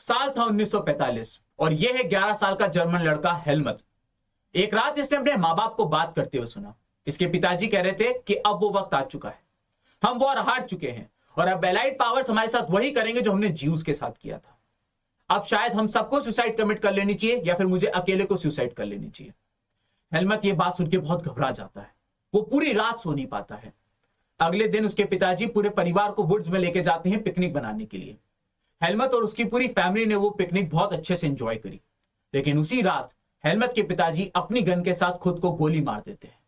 साल था 1945 और यह है 11 साल का जर्मन लड़का हेलमट। एक रात इसने अपने माँ बाप को बात करते हुए सुना। इसके पिताजी कह रहे थे कि अब वो वक्त आ चुका है, हम वॉर हार चुके हैं और अब एलाइड पावर्स हमारे साथ वही करेंगे जो हमने ज्यूज के साथ किया था। अब शायद हम सबको सुसाइड कमिट कर लेनी चाहिए या फिर मुझे अकेले को सुसाइड कर लेनी चाहिए। हेलमट ये बात सुन के बहुत घबरा जाता है। वो पूरी रात सो नहीं पाता है। अगले दिन उसके पिताजी पूरे परिवार को वुड्स में लेके जाते हैं पिकनिक बनाने के लिए। हेलमट और उसकी पूरी फैमिली ने वो पिकनिक बहुत अच्छे से एंजॉय करी। लेकिन उसी रात हेलमट के पिताजी अपनी गन के साथ खुद को गोली मार देते हैं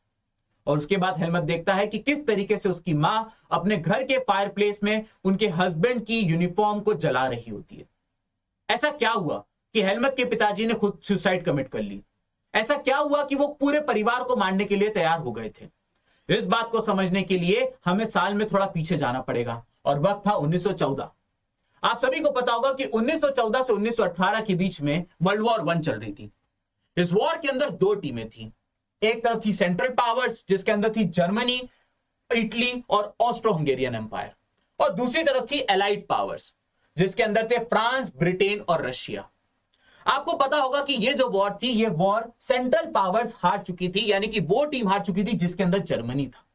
और उसके बाद हेलमट देखता है कि किस तरीके से उसकी मां अपने घर के फायरप्लेस में उनके हस्बैंड की यूनिफॉर्म को जला रही होती है। ऐसा क्या हुआ कि हेलमट के पिताजी ने खुद सुसाइड कमिट कर ली? ऐसा क्या हुआ कि वो पूरे परिवार को मारने के लिए तैयार हो गए थे? इस बात को समझने के लिए हमें साल में थोड़ा पीछे जाना पड़ेगा और वक्त था 1914। आप सभी को पता होगा कि 1914 से 1918 के बीच में वर्ल्ड वॉर 1 चल रही थी। इस वॉर के अंदर 2 टीमें थी। एक तरफ थी सेंट्रल पावर्स जिसके अंदर थी जर्मनी, इटली और ऑस्ट्रो हंगेरियन एम्पायर, और दूसरी तरफ थी एलाइड पावर्स जिसके अंदर थे फ्रांस, ब्रिटेन और रशिया। आपको पता होगा कि ये जो वॉर थी, ये वॉर सेंट्रल पावर्स हार चुकी थी, यानी कि वो टीम हार चुकी थी जिसके अंदर जर्मनी था।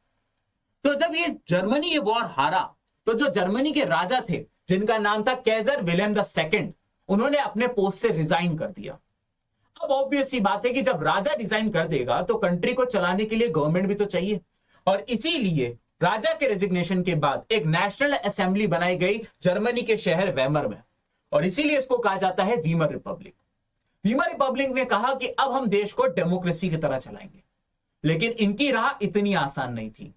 तो जब ये जर्मनी ये वॉर हारा तो जो जर्मनी के राजा थे जिनका नाम था कैसर विलेम II, उन्होंने अपने पोस्ट से रिजाइन कर दिया। अब ऑब्वियस सी बात है कि जब राजा रिजाइन कर देगा तो कंट्री को चलाने के लिए गवर्नमेंट भी तो चाहिए, और इसीलिए राजा के रेजिग्नेशन के बाद एक नेशनल असेंबली बनाई गई जर्मनी के शहर वेमर में, और इसीलिए इसको कहा जाता है वीमर रिपब्लिक। वीमर रिपब्लिक ने कहा कि अब हम देश को डेमोक्रेसी की तरह चलाएंगे। लेकिन इनकी राह इतनी आसान नहीं थी।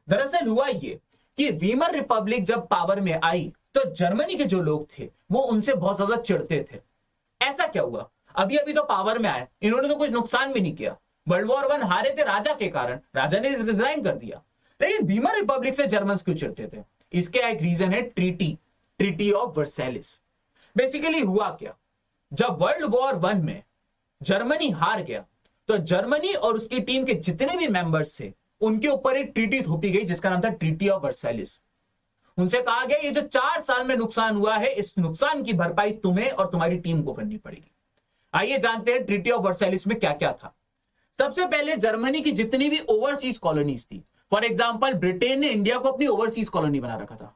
दरअसल हुआ ये कि वीमर रिपब्लिक जब पावर में आई तो जर्मनी के जो लोग थे वो उनसे बहुत ज्यादा चिढ़ते थे। ऐसा क्या हुआ? अभी अभी तो पावर में आए, इन्होंने तो कुछ नुकसान भी नहीं किया। वर्ल्ड वॉर 1 हारे थे राजा के कारण, राजा ने रिजाइन कर दिया, लेकिन वीमर रिपब्लिक से जर्मन क्यों चिढ़ते थे? इसके एक रीजन है ट्रीटी ऑफ वर्सैलिस। बेसिकली हुआ क्या, जब वर्ल्ड वॉर 1 में जर्मनी हार गया तो जर्मनी और उसकी टीम के जितने भी मेंबर्स थे उनके ऊपर एक ट्रीटी थोपी गई जिसका नाम था ट्रीटी ऑफ वर्सैलिस। उनसे कहा गया ये जो 4 साल में नुकसान हुआ है, इस नुकसान की भरपाई तुम्हें और तुम्हारी टीम को करनी पड़ेगी। आइए जानते हैं ट्रीटी ऑफ वर्सैलिस में क्या क्या था। सबसे पहले जर्मनी की जितनी भी ओवरसीज कॉलोनीज थी, फॉर एग्जांपल ब्रिटेन ने इंडिया को अपनी ओवरसीज कॉलोनी बना रखा था।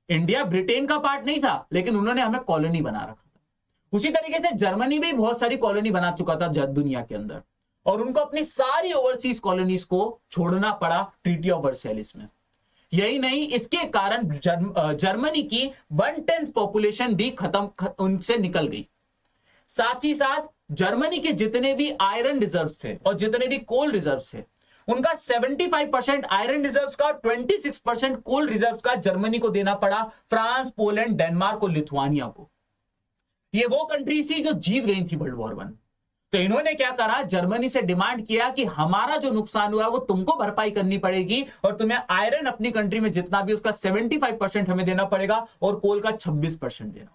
इंडिया ब्रिटेन का पार्ट नहीं था, लेकिन उन्होंने हमें कॉलोनी बना रखा था। उसी तरीके से जर्मनी भी बहुत सारी कॉलोनी बना चुका था दुनिया के अंदर, और उनको अपनी सारी ओवरसीज कॉलोनीज को छोड़ना पड़ा ट्रीटी ऑफ वर्सैलिस में। यही नहीं, इसके कारण जर्मनी की 1/10 पॉपुलेशन भी उनसे निकल गई। साथ ही साथ जर्मनी के जितने भी आयरन रिजर्व्स थे और जितने भी कोल रिजर्व्स थे, उनका 75% आयरन रिजर्व्स का, 26% कोल रिजर्व्स का जर्मनी को देना पड़ा फ्रांस, पोलैंड, डेनमार्क और लिथुआनिया को। ये वो कंट्री थी जो जीत गई थी वर्ल्ड वॉर 1। तो इन्होंने क्या करा, जर्मनी से डिमांड किया कि हमारा जो नुकसान हुआ है वो तुमको भरपाई करनी पड़ेगी, और तुम्हें आयरन अपनी कंट्री में जितना भी उसका 75% हमें देना पड़ेगा और कोल का 26% देना होगा।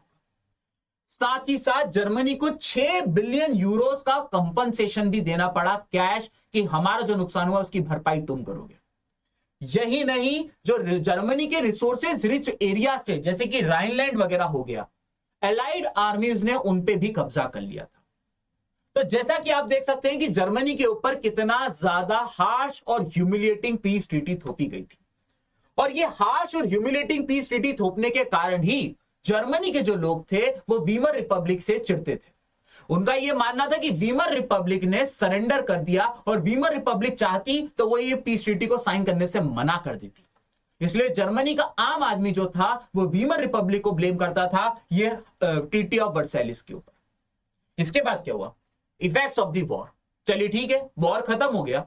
साथ ही साथ जर्मनी को 6 बिलियन यूरोस का कंपनसेशन भी देना पड़ा कैश, कि हमारा जो नुकसान हुआ उसकी भरपाई तुम करोगे। यही नहीं, जो जर्मनी के रिसोर्सेज रिच एरिया से जैसे कि राइनलैंड वगैरह हो गया, एलाइड आर्मीज ने उन पे भी कब्जा कर लिया था। तो जैसा कि आप देख सकते हैं कि जर्मनी के ऊपर कितना ज्यादा हार्श और ह्यूमिलिएटिंग पीस ट्रीटी थोपी गई थी, और ये हार्श और ह्यूमिलिएटिंग पीस ट्रीटी थोपने के कारण ही जर्मनी के जो लोग थे वो वीमर रिपब्लिक से चिढ़ते थे। उनका यह मानना था कि वीमर रिपब्लिक ने सरेंडर कर दिया, और वीमर रिपब्लिक चाहती तो वो ये पीस ट्रीटी को साइन करने से मना कर देती। इसलिए जर्मनी का आम आदमी जो था वो वीमर रिपब्लिक को ब्लेम करता था ये ट्रीटी ऑफ वर्सैलिस के ऊपर। इसके बाद क्या हुआ, इफेक्ट्स ऑफ द वॉर। चलिए ठीक है, वॉर खत्म हो गया,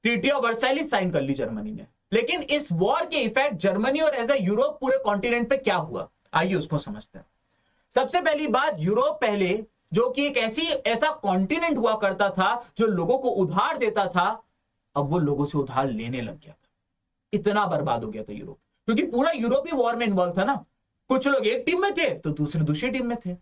ट्रीटी ऑफ वर्सैलिस साइन कर ली जर्मनी ने, लेकिन इस वॉर के इफेक्ट जर्मनी और एज ए यूरोप पूरे कॉन्टिनेंट पे क्या हुआ, आइए उसको समझते हैं। सबसे पहली बात, यूरोप पहले जो कि एक ऐसा कॉन्टिनेंट हुआ करता था जो लोगों को उधार देता था, अब वो लोगों से उधार लेने लग गया था। इतना बर्बाद हो गया था यूरोप, क्योंकि पूरा यूरोप ही वॉर में इन्वॉल्व था ना। कुछ लोग एक टीम में थे तो दूसरे दूसरी टीम में थे।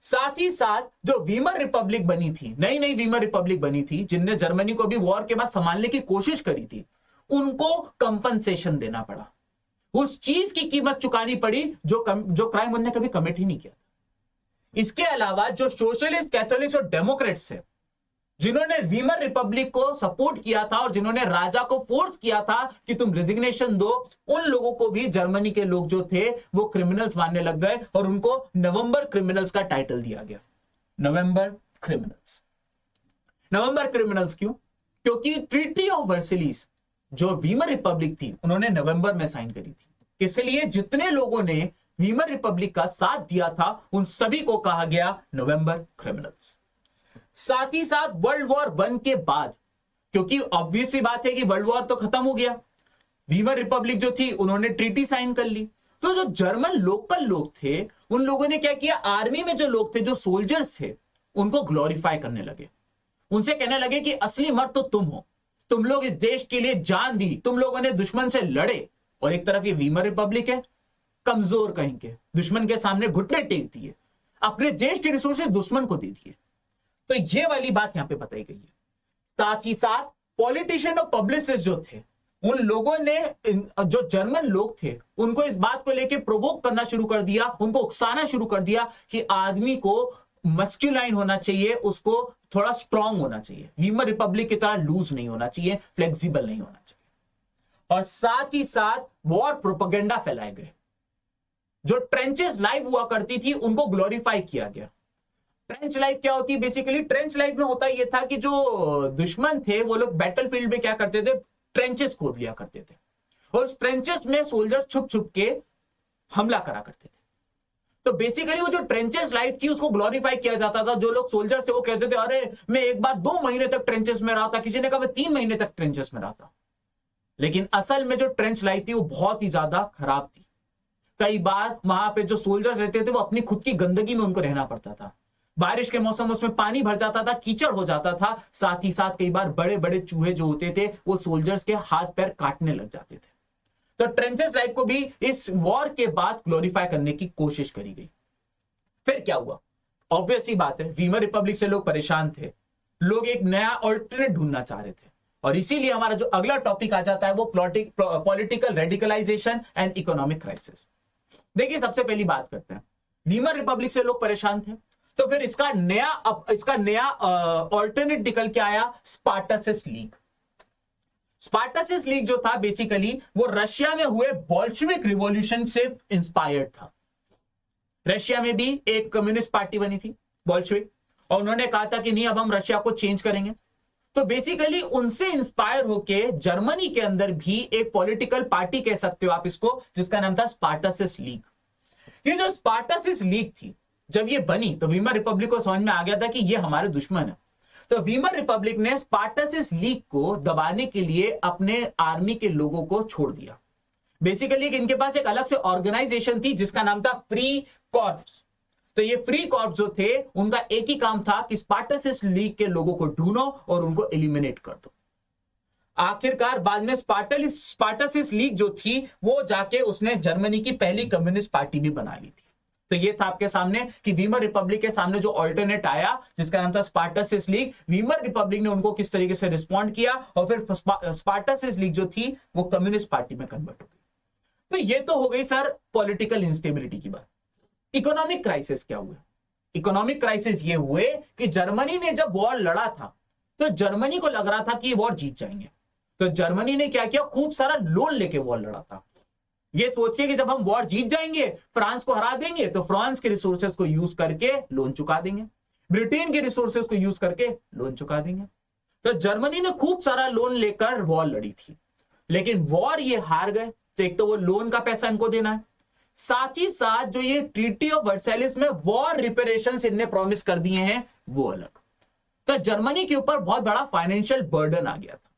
साथ ही साथ जो वीमर रिपब्लिक बनी थी, नई नई वीमर रिपब्लिक बनी थी जिनने जर्मनी को भी वॉर के बाद संभालने की कोशिश करी थी, उनको कंपनसेशन देना पड़ा। उस चीज की कीमत चुकानी पड़ी जो क्राइम उन्होंने कभी कमिट ही नहीं किया। इसके अलावा जो सोशलिस्ट, कैथोलिक्स और डेमोक्रेट्स है, जिन्होंने वीमर रिपब्लिक को सपोर्ट किया था और जिन्होंने राजा को फोर्स किया था कि तुम रेजिग्नेशन दो, उन लोगों को भी जर्मनी के लोग जो थे वो क्रिमिनल्स मानने लग गए और उनको नवंबर क्रिमिनल्स का टाइटल दिया गया। नवंबर क्रिमिनल्स। नवंबर क्रिमिनल्स क्यों? क्योंकि ट्रीटी ऑफ वर्सेलिस जो वीमर रिपब्लिक थी उन्होंने नवंबर में साइन करी थी, इसलिए जितने लोगों ने वीमर रिपब्लिक का साथ दिया था उन सभी को कहा गया नवंबर क्रिमिनल्स। साथ ही साथ वर्ल्ड वॉर 1 के बाद, क्योंकि ऑब्वियसली बात है कि वर्ल्ड वॉर तो खत्म हो गया, वीमर रिपब्लिक जो थी उन्होंने ट्रीटी साइन कर ली, तो जो जर्मन लोकल लोग थे उन लोगों ने क्या किया, आर्मी में जो लोग थे, जो सोल्जर्स थे, उनको ग्लोरीफाई करने लगे। उनसे कहने लगे कि असली मर्द तो तुम हो, तुम लोग इस देश के लिए जान दी, तुम लोगों ने दुश्मन से लड़े। और एक तरफ ये वीमर रिपब्लिक है, कमजोर कहीं के, दुश्मन के सामने घुटने टेक दिए, अपने देश के रिसोर्सेज दुश्मन को दे दिए। तो ये वाली बात यहां पे बताई गई है। साथ ही साथ पॉलिटिशियन और पब्लिसिस्ट जो थे, उन लोगों ने, जो जर्मन लोग थे, उनको इस बात को लेके प्रोवोक करना शुरू कर दिया, उनको उकसाना शुरू कर दिया कि आदमी को मस्क्यूलाइन होना चाहिए, उसको थोड़ा स्ट्रांग होना चाहिए, वीमर रिपब्लिक की तरह लूज नहीं होना चाहिए, फ्लेक्सिबल नहीं होना चाहिए। और साथ ही साथ वॉर प्रोपेगेंडा फैलाए गए। जो ट्रेंचेस लाइव हुआ करती थी उनको ग्लोरीफाई किया गया। ट्रेंच लाइफ क्या होती है? बेसिकली ट्रेंच लाइफ में होता यह था कि जो दुश्मन थे वो लोग बैटलफील्ड में क्या करते थे, ट्रेंचेस खोद लिया करते थे और उस ट्रेंचेस में सोल्जर्स छुप छुप के हमला करा करते थे। तो बेसिकली वो जो ट्रेंचेस लाइफ थी उसको ग्लोरीफाई किया जाता था। जो लोग सोल्जर्स थे वो कहते थे अरे मैं एक बार 2 महीने तक ट्रेंचेस में रहा था, किसी ने कहा मैं 3 महीने तक ट्रेंचेस में रहा था। लेकिन असल में जो ट्रेंच लाइफ थी वो बहुत ही ज्यादा खराब थी। कई बार वहां पे जो सोल्जर्स रहते थे वो अपनी खुद की गंदगी में उनको रहना पड़ता था। बारिश के मौसम उसमें पानी भर जाता था, कीचड़ हो जाता था। साथ ही साथ कई बार बड़े बड़े चूहे जो होते थे वो सोल्जर्स के हाथ पैर काटने लग जाते थे। तो ट्रेंचेस लाइफ को भी इस वॉर के बाद ग्लोरीफाई करने की कोशिश करी गई। फिर क्या हुआ? ऑब्वियस ही बात है, वीमर रिपब्लिक से लोग परेशान थे, लोग एक नया ऑल्टरनेट ढूंढना चाह रहे थे और इसीलिए हमारा जो अगला टॉपिक आ जाता है वो political radicalisation and economic crisis. देखिए सबसे पहली बात करते हैं, वीमर रिपब्लिक से लोग परेशान थे, तो फिर इसका नया ऑल्टरनेट निकल के आया, स्पार्टसिस लीग। स्पार्टसिस लीग जो था बेसिकली वो रशिया में हुए बोल्शेविक रिवॉल्यूशन से इंस्पायर्ड था। रशिया में भी एक कम्युनिस्ट पार्टी बनी थी बोल्शेविक, और उन्होंने कहा था कि नहीं अब हम रशिया को चेंज करेंगे। तो बेसिकली उनसे इंस्पायर होके जर्मनी के अंदर भी एक पॉलिटिकल पार्टी कह सकते हो आप इसको, जिसका नाम था स्पार्टसिस लीग। ये जो स्पार्टसिस लीग थी जब ये बनी तो वीमर रिपब्लिक को समझ में आ गया था कि ये हमारे दुश्मन है। तो वीमर रिपब्लिक ने स्पार्टसिस लीग को दबाने के लिए अपने आर्मी के लोगों को छोड़ दिया। बेसिकली इनके पास एक अलग से ऑर्गेनाइजेशन थी जिसका नाम था फ्री कॉर्प्स। तो ये फ्री कॉर्प्स जो थे उनका एक ही काम था कि स्पार्टसिस लीग के लोगों को ढूंढो और उनको एलिमिनेट कर दो। आखिरकार बाद में स्पार्टसिस लीग जो थी वो जाके उसने जर्मनी की पहली कम्युनिस्ट पार्टी भी बना ली थी। तो ये था आपके सामने कि वीमर रिपब्लिक के सामने जो ऑल्टरनेट आया जिसका नाम था स्पार्टसिस लीग, वीमर रिपब्लिक ने उनको किस तरीके से रिस्पॉन्ड किया और फिर स्पार्टसिस लीग जो थी वो कम्युनिस्ट पार्टी में कन्वर्ट हो गई। तो ये तो हो गई सर पॉलिटिकल इंस्टेबिलिटी की बात। इकोनॉमिक क्राइसिस क्या हुआ? इकोनॉमिक क्राइसिस ये हुए कि जर्मनी ने जब वॉर लड़ा था तो जर्मनी को लग रहा था कि वॉर जीत जाएंगे, तो जर्मनी ने क्या किया, खूब सारा लोन लेके वॉर लड़ा था। ये सोचिए कि जब हम वॉर जीत जाएंगे, फ्रांस को हरा देंगे, तो फ्रांस के रिसोर्सेज को यूज करके लोन चुका देंगे, ब्रिटेन के रिसोर्सेज को यूज करके लोन चुका देंगे। तो जर्मनी ने खूब सारा लोन लेकर वॉर लड़ी थी, लेकिन वॉर ये हार गए। तो एक तो वो लोन का पैसा इनको देना है, साथ ही साथ जो ये ट्रीटी ऑफ वर्सेलिस में वॉर रिपेरेशंस इनने प्रॉमिस कर दिए हैं वो अलग। तो जर्मनी के ऊपर बहुत बड़ा फाइनेंशियल बर्डन आ गया था।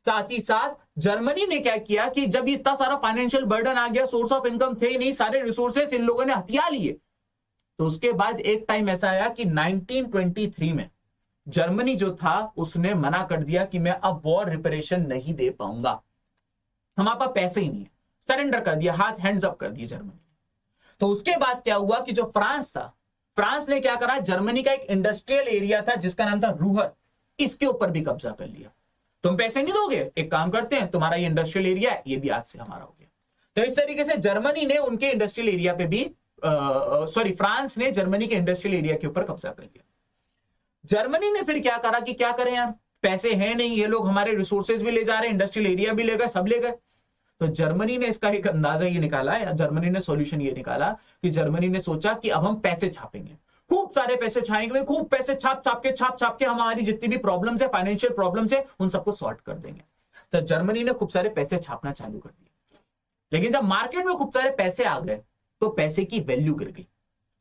साथ ही साथ जर्मनी ने क्या किया कि जब इतना सारा फाइनेंशियल बर्डन आ गया, सोर्स ऑफ इनकम थे ही नहीं, सारे रिसोर्सेज इन लोगों ने हथिया लिए, तो उसके बाद एक टाइम ऐसा आया कि 1923 में जर्मनी जो था उसने मना कर दिया कि मैं अब वॉर रिपेरेशन नहीं दे पाऊंगा, हमारे पास पैसे ही नहीं है, सरेंडर कर दिया, हाथ हैंड्स अप कर दिए जर्मनी। तो उसके बाद क्या हुआ कि जो फ्रांस था, फ्रांस ने क्या करा, जर्मनी का एक इंडस्ट्रियल एरिया था जिसका नाम था रूहर, इसके ऊपर भी कब्जा कर लिया। तुम पैसे नहीं दोगे, एक काम करते हैं, तुम्हारा ये इंडस्ट्रियल एरिया है, ये भी आज से हमारा हो गया। तो इस तरीके से जर्मनी ने उनके इंडस्ट्रियल एरिया पे भी फ्रांस ने जर्मनी के इंडस्ट्रियल एरिया के ऊपर कब्जा कर लिया। जर्मनी ने फिर क्या करा कि क्या करें यार, पैसे हैं नहीं, ये लोग हमारे रिसोर्सेज भी ले जा रहे हैं, इंडस्ट्रियल एरिया भी ले गए, सब ले गए। तो जर्मनी ने इसका एक अंदाजा ये निकाला, या जर्मनी ने सॉल्यूशन ये निकाला कि जर्मनी ने सोचा कि अब हम पैसे छापेंगे, खूब सारे पैसे छाएंगे, खूब पैसे छाप छाप के हम हमारी जितनी भी प्रॉब्लम्स है, फाइनेंशियल प्रॉब्लम्स है, उन सबको सॉर्ट कर देंगे। तो जर्मनी ने खूब सारे पैसे छापना चालू कर दिए। लेकिन जब मार्केट में खूब सारे पैसे आ गए तो पैसे की वैल्यू गिर गई।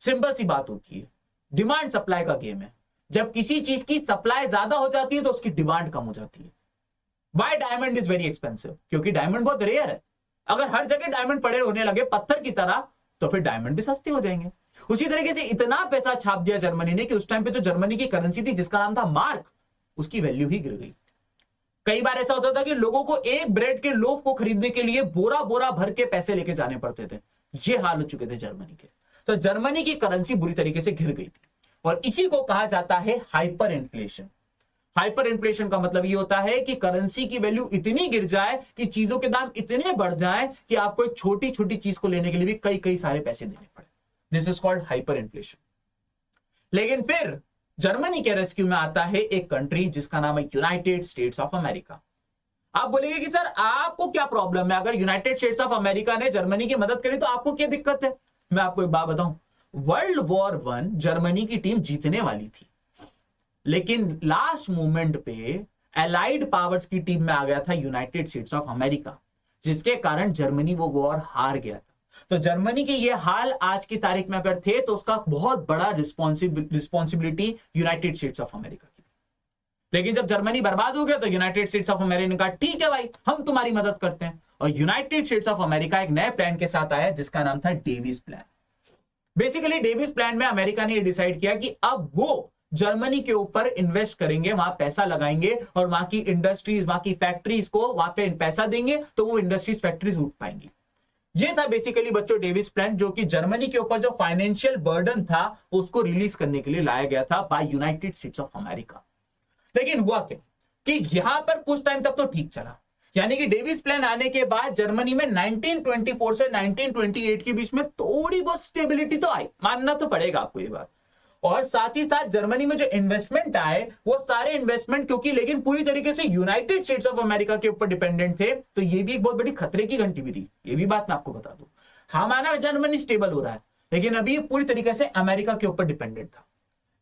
सिंपल सी बात होती है, डिमांड सप्लाई का गेम है। जब किसी चीज की सप्लाई ज्यादा हो जाती है तो उसकी डिमांड कम हो जाती है। Why diamond is very expensive? क्योंकि डायमंड बहुत रेयर है। अगर हर जगह डायमंड पड़े होने लगे पत्थर की तरह तो फिर डायमंड भी सस्ते हो जाएंगे। उसी तरीके से इतना पैसा छाप दिया जर्मनी ने कि उस टाइम पे जो जर्मनी की करेंसी थी जिसका नाम था मार्क, उसकी वैल्यू ही गिर गई। कई बार ऐसा होता था कि लोगों को एक ब्रेड के लोफ को खरीदने के लिए बोरा बोरा भर के पैसे लेके जाने पड़ते थे। ये हाल हो चुके थे जर्मनी के। तो जर्मनी की करेंसी बुरी तरीके से गिर गई थी और इसी को कहा जाता है हाइपर इन्फ्लेशन। हाइपर इन्फ्लेशन का मतलब ये होता है कि करेंसी की वैल्यू इतनी गिर जाए कि चीजों के दाम इतने बढ़ जाए कि आपको एक छोटी छोटी चीज को लेने के लिए भी कई कई सारे पैसे देने पड़े। This is called hyper inflation. लेकिन फिर जर्मनी के रेस्क्यू में आता है एक कंट्री जिसका नाम है यूनाइटेड स्टेट्स ऑफ अमेरिका। आप बोलेंगे कि सर आपको क्या प्रॉब्लम है, अगर यूनाइटेड स्टेट्स ऑफ अमेरिका ने जर्मनी की मदद करी तो आपको क्या दिक्कत है? मैं आपको एक बात बताऊं, वर्ल्ड वॉर 1 जर्मनी की टीम जीतने वाली थी, लेकिन लास्ट मोमेंट पे एलाइड पावर्स की टीम में आ गया था यूनाइटेड स्टेट्स ऑफ अमेरिका, जिसके कारण जर्मनी वो वॉर हार गया था। तो जर्मनी के ये हाल आज की तारीख में अगर थे तो उसका बहुत बड़ा responsibility United States of America की। लेकिन जब जर्मनी बर्बाद हो गया तो यूनाइटेड स्टेट्स ऑफ अमेरिका ने कहा ठीक है भाई, हम तुम्हारी मदद करते हैं। और यूनाइटेड स्टेट्स ऑफ अमेरिका एक नए प्लान के साथ आया जिसका नाम था Davis plan. Basically Davis plan में अमेरिका ने यह डिसाइड किया कि अब वो जर्मनी के ऊपर इन्वेस्ट करेंगे, वहां पैसा लगाएंगे और वहां की इंडस्ट्रीज, वहां की फैक्ट्रीज को वहां पे पैसा देंगे तो वो इंडस्ट्रीज फैक्ट्रीज उठ पाएंगी। ये था बेसिकली बच्चों डेविस प्लान, जो कि जर्मनी के ऊपर जो फाइनेंशियल बर्डन था उसको रिलीज करने के लिए लाया गया था by United States of America. लेकिन हुआ क्या कि यहां पर कुछ टाइम तक तो ठीक चला, यानी कि डेविस प्लान आने के बाद जर्मनी में 1924 से 1928 के बीच में थोड़ी बहुत स्टेबिलिटी तो आई, मानना तो पड़ेगा आपको ये बात। और साथ ही साथ जर्मनी में जो इन्वेस्टमेंट आए वो सारे इन्वेस्टमेंट, क्योंकि लेकिन पूरी तरीके से यूनाइटेड स्टेट्स ऑफ अमेरिका के ऊपर डिपेंडेंट थे, तो ये भी एक बहुत बड़ी खतरे की घंटी भी थी। ये भी बात मैं आपको बता दूं, हमारा जर्मनी स्टेबल हो रहा है लेकिन अभी पूरी तरीके से अमेरिका के ऊपर डिपेंडेंट था।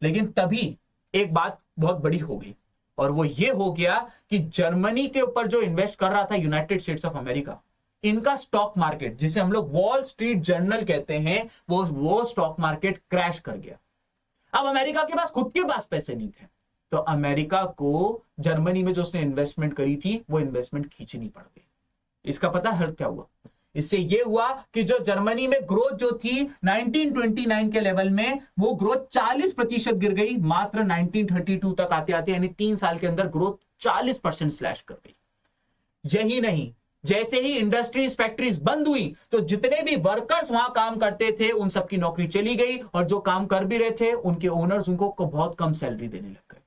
लेकिन तभी एक बात बहुत बड़ी हो गई और वो ये हो गया कि जर्मनी के ऊपर जो इन्वेस्ट कर रहा था यूनाइटेड स्टेट्स ऑफ अमेरिका, इनका स्टॉक मार्केट जिसे हम लोग वॉल स्ट्रीट जर्नल कहते हैं, वो स्टॉक मार्केट क्रैश कर गया। अब अमेरिका के पास खुद के पास पैसे नहीं थे, तो अमेरिका को जर्मनी में जो उसने इन्वेस्टमेंट करी थी वो इन्वेस्टमेंट खींचनी पड़ गई। इसका पता है क्या हुआ? इससे ये हुआ कि जो जर्मनी में ग्रोथ जो थी 1929 के लेवल में, वो ग्रोथ 40% गिर गई, मात्र 1932 तक आते आते, यानी 3 साल के अंदर ग्रोथ 40% स्लैश कर गई। यही नहीं, जैसे ही इंडस्ट्रीज फैक्ट्रीज बंद हुई तो जितने भी वर्कर्स वहां काम करते थे उन सबकी नौकरी चली गई, और जो काम कर भी रहे थे उनके ओनर्स उनको बहुत कम सैलरी देने लग गए।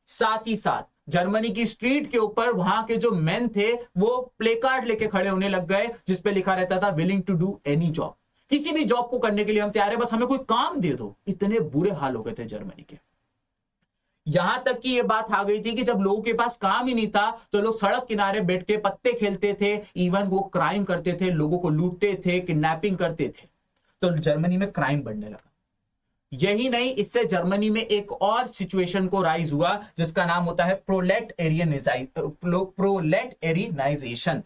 साथ ही साथ जर्मनी की स्ट्रीट के ऊपर वहां के जो मेन थे वो प्ले कार्ड लेके खड़े होने लग गए जिसपे लिखा रहता था willing to do any job, किसी भी जॉब को करने के लिए हम तैयार है, बस हमें कोई काम दे दो। इतने बुरे हाल हो गए थे जर्मनी के। यहां तक कि यह बात आ गई थी कि जब लोगों के पास काम ही नहीं था तो लोग सड़क किनारे बैठ के पत्ते खेलते थे, इवन वो क्राइम करते थे, लोगों को लूटते थे, किडनैपिंग करते थे। तो जर्मनी में क्राइम बढ़ने लगा। यही नहीं, इससे जर्मनी में एक और सिचुएशन को राइज हुआ जिसका नाम होता है प्रोलेटेरियनाइजेशन।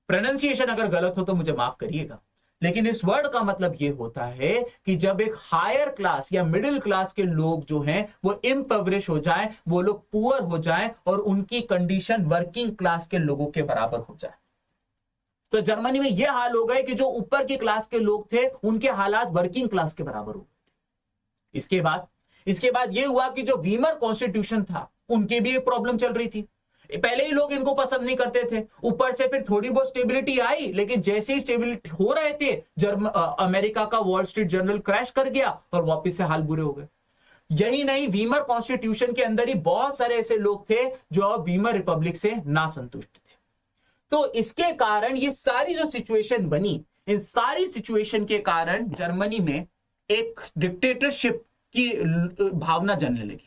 प्रोनाउंसिएशन अगर गलत हो तो मुझे माफ करिएगा, लेकिन इस वर्ड का मतलब यह होता है कि जब एक हायर क्लास या मिडिल क्लास के लोग जो हैं वो इम्पवरिश हो जाएं, वो लोग पुअर हो जाएं और उनकी कंडीशन वर्किंग क्लास के लोगों के बराबर हो जाए। तो जर्मनी में यह हाल हो गए कि जो ऊपर की क्लास के लोग थे उनके हालात वर्किंग क्लास के बराबर हो गए। इसके बाद यह हुआ कि जो वीमर कॉन्स्टिट्यूशन था उनकी भी एक प्रॉब्लम चल रही थी। पहले ही लोग इनको पसंद नहीं करते थे, ऊपर से फिर थोड़ी बहुत स्टेबिलिटी आई, लेकिन जैसे ही स्टेबिलिटी हो रहे थे अमेरिका का वॉल स्ट्रीट जर्नल क्रैश कर गया और वापस से हाल बुरे हो गए। यही नहीं, वीमर कॉन्स्टिट्यूशन के अंदर ही बहुत सारे ऐसे लोग थे जो अब वीमर रिपब्लिक से ना संतुष्ट थे। तो इसके कारण ये सारी जो सिचुएशन बनी, इन सारी सिचुएशन के कारण जर्मनी में एक डिक्टेटरशिप की भावना जनने लगी।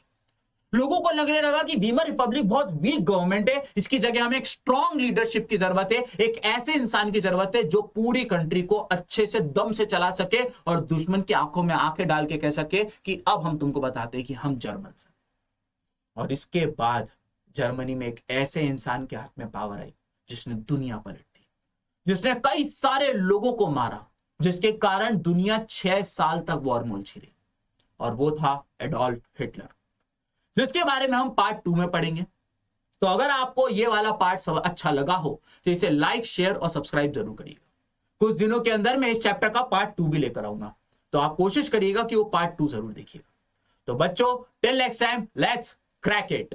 लोगों को लगने लगा कि वीमर रिपब्लिक बहुत वीक गवर्नमेंट है, इसकी जगह हमें एक स्ट्रॉन्ग लीडरशिप की जरूरत है, एक ऐसे इंसान की जरूरत है जो पूरी कंट्री को अच्छे से दम से चला सके और दुश्मन की आंखों में आंखें डाल के कह सके कि अब हम तुमको बताते हैं कि हम जर्मन हैं। और इसके बाद जर्मनी में एक ऐसे इंसान के हाथ में पावर आई जिसने दुनिया पलट दी, जिसने कई सारे लोगों को मारा, जिसके कारण दुनिया 6 साल तक वॉर में उलझी रही, और वो था एडोल्फ हिटलर, जिसके बारे में हम पार्ट 2 में पढ़ेंगे। तो अगर आपको ये वाला पार्ट अच्छा लगा हो तो इसे लाइक, शेयर और सब्सक्राइब जरूर करिएगा। कुछ दिनों के अंदर मैं इस चैप्टर का पार्ट 2 भी लेकर आऊंगा, तो आप कोशिश करिएगा कि वो पार्ट 2 जरूर देखिएगा। तो बच्चों, till next time, let's crack it.